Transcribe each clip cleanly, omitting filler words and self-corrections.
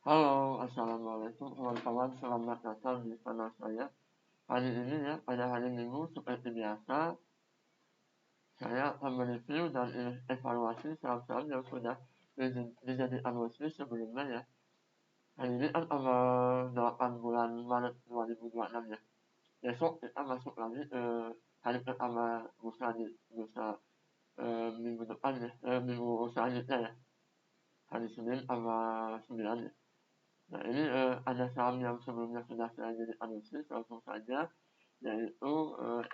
Halo, assalamualaikum kawan-kawan. Selamat datang di channel saya. Hari ini ya, pada hari Minggu seperti biasa, saya akan mereview dan evaluasi saham-saham yang sudah dijadikan wishlist sebelumnya ya. Hari ini kan tanggal 8 bulan Maret 2026 ya. Besok kita masuk lagi ke hari pertama bursa minggu depan ya, minggu selanjutnya ya. Hari Senin tanggal 9 ya. Nah ini ada saham yang sebelumnya sudah saya jadi analisis langsung saja, yaitu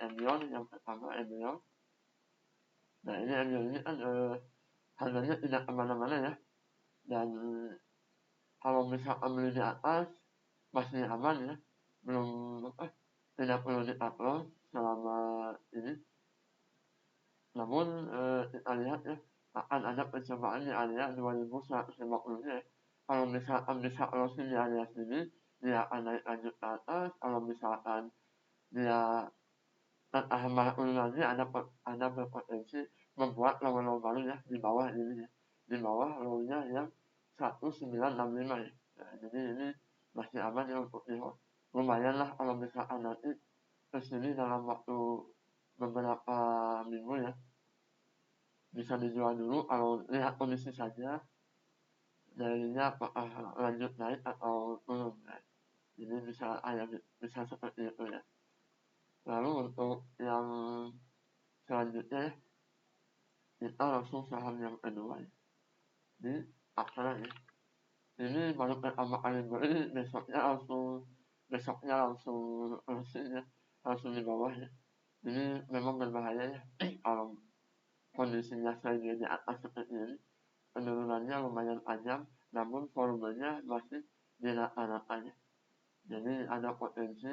Emion yang pertama Emion. Nah ini Emion ini kan harganya tidak kemana-mana ya, dan kalau misalkan beli di atas masih aman ya, belum tidak perlu di-upload selama ini. Namun kita lihat ya, akan ada percobaan di area 2150 ya. Kalau misalkan bisa closing di area sini, dia akan naik lanjut ke atas. Kalau misalkan dia lagi ada berpotensi membuat low baru ya di bawah ini ya, di bawah low-nya yang 1965 ya. Nah, jadi ini masih aman ya untuk ihok. Lumayan lah kalau misalkan nanti kesini dalam waktu beberapa minggu ya, bisa dijual dulu kalau lihat kondisi saja darinya apakah lanjut naik atau turun. Nah, ini bisa seperti itu ya. Lalu untuk yang selanjutnya ya, kita langsung saham yang kedua ya, di Aksana ya. Ini baru pertama kali beli, besoknya langsung ya, langsung di bawah ya. Ini memang berbahaya ya kalau kondisinya saya di atas seperti ini. Penurunannya lumayan panjang, namun volumenya masih di rata-ratanya. Jadi ada potensi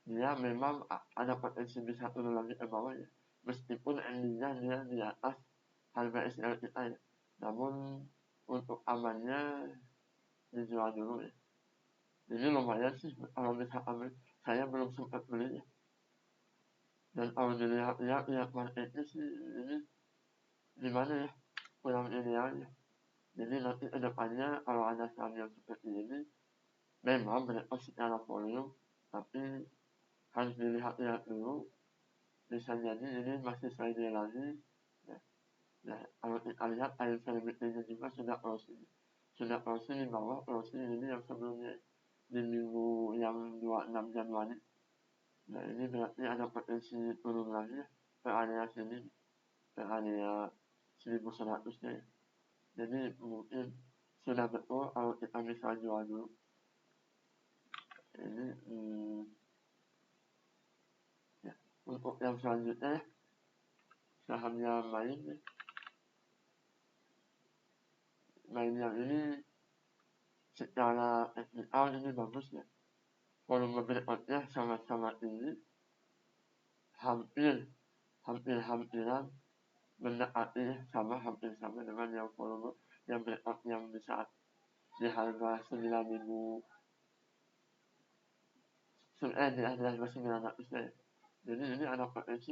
dia memang ada potensi bisa turun lagi ke bawah ya. Meskipun endingnya dia di atas harga SL kita ya. Namun untuk amannya dijual dulu ya. Jadi lumayan sih kalau misalkan saya belum sempat beli ya. Dan kalau dilihat-lihat ya marketnya sih ini gimana ya, kurang ideal ya. Jadi nanti ke depannya kalau ada saham yang seperti ini, memang berlepas secara volume, tapi harus dilihat-lihat dulu. Bisa jadi ini masih slide lagi. Ya. Nah, kalau kita lihat time frame-nya juga sudah closing di bawah closing ini yang sebelumnya di minggu yang 26 Januari. Nah ini berarti ada potensi turun lagi ya, ke area sini, ke area 1100 ya. Jadi mungkin sudah betul kalau kita bisa jual dulu. Ini ya. Untuk yang selanjutnya ya, sahamnya main yang ini secara teknikal ini bagus ya. Volume berikutnya sama-sama tinggi, hampiran mendekati hampir sama dengan yang volume yang berikut yang bisa di harga 9.000 di harga 900 ya. Jadi ini ada potensi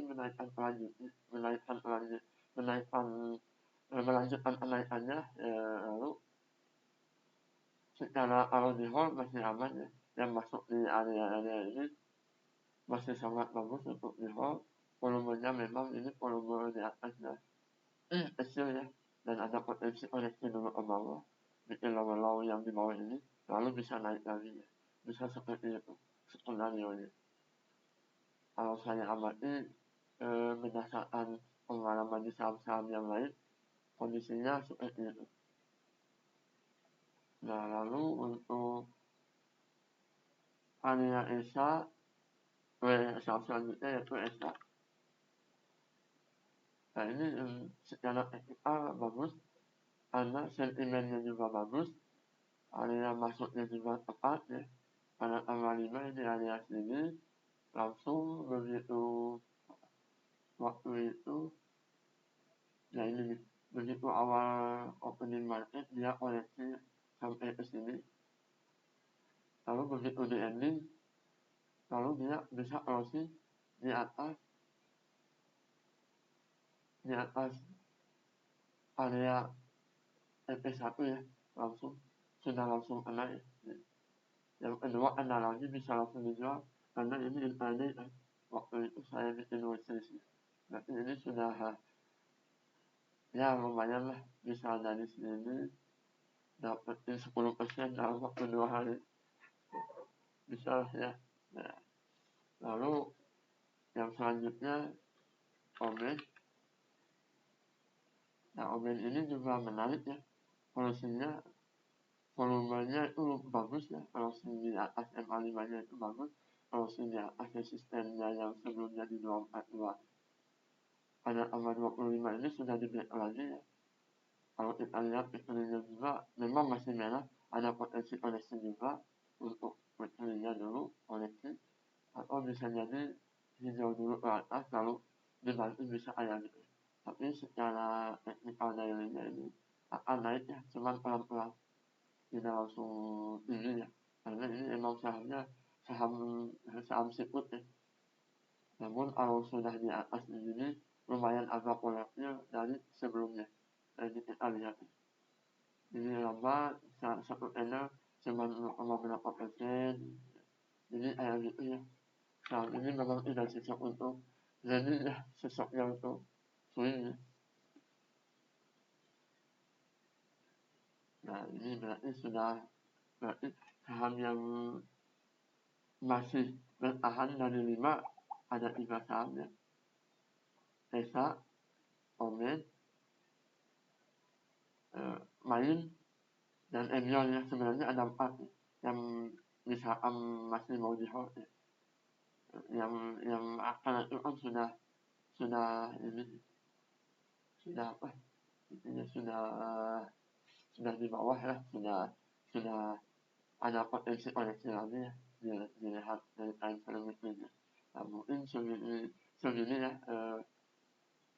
melanjutkan kenaikannya lalu secara kalau di hold masih aman ya, yang masuk di area-area ini masih sangat bagus untuk di hold. Volumenya memang ini volume di atasnya kecil ya, dan ada potensi koreksi dulu ke bawah, bikin low yang di bawah ini lalu bisa naik lagi ya, bisa seperti itu skenario nya. Kalau saya amati berdasarkan pengalaman di saham-saham yang lain, kondisinya seperti itu. Nah lalu untuk area ESA, saham selanjutnya yaitu ESA. Nah ini secara teknikal bagus, karena sentimennya juga bagus, area masuknya juga tepat ya. Pada tanggal 5 di area sini langsung begitu waktu itu, ya ini nih, begitu awal opening market dia koreksi sampai ke sini, lalu begitu di ending lalu dia bisa closing di atas area EP1 ya, langsung sudah langsung kena ya. Yang kedua analogi bisa langsung dijual karena ini intraday waktu itu saya bikin wishlist. Berarti ini sudah ya lumayan lah, bisa dari sini dapetin 10% dalam waktu 2 hari, bisa lah ya. Nah, lalu yang selanjutnya Omen. Nah, Omen ini juga menarik ya, solusinya volumenya itu bagus ya, kalau di atas MA5 nya itu bagus, kalau di atas resistennya yang sebelumnya di 242 pada tanggal 25 ini sudah di break lagi ya. Kalau kita lihat weekly-nya juga memang masih merah, ada potensi koleksi juga untuk weekly-nya dulu koleksi, atau bisa jadi hijau dulu ke atas lalu dibantu bisa kayak gitu. Tapi secara technical daily-nya ini akan naik ya, cuman pelan-pelan, tidak langsung tinggi ya, karena ini emang sahamnya saham saham sikut ya. Namun kalau sudah di atas ini lumayan agak volatil dari sebelumnya. Jadi kita lihat ini lama satu channel cuma 0,berapa%. Jadi kayak gitu ya. Saat ini memang tidak cocok untuk, jadi ya cocoknya untuk swing ya. Nah ini berarti saham yang masih bertahan dari 5 ada 3 saham ya. Tesa, Omen, Main, dan Emion ya. Sebenarnya ada 4 yang misalkan masih mau di hold ya. Yang akan itu kan sudah ini sudah apa, intinya sudah di bawah ya, sudah ada potensi koleksi lagi ya, dilihat dari time frame ini. Nah, mungkin segini ya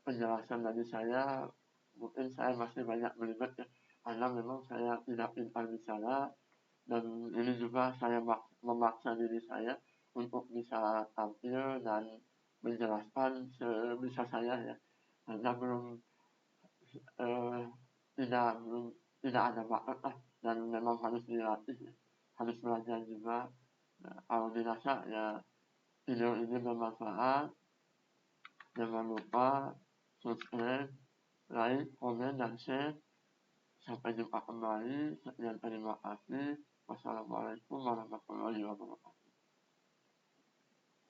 penjelasan dari saya. Mungkin saya masih banyak belibet ya, karena memang saya tidak pintar bicara, dan ini juga saya memaksa diri saya untuk bisa tampil dan menjelaskan sebisa saya ya, karena eh, tidak ada bakat lah, dan memang harus dilatih ya. Harus belajar juga. Nah, kalau dirasa ya video ini bermanfaat, jangan lupa subscribe, like, komen, dan share. Sampai jumpa kembali. Sekian, terima kasih. Wassalamualaikum warahmatullahi wabarakatuh.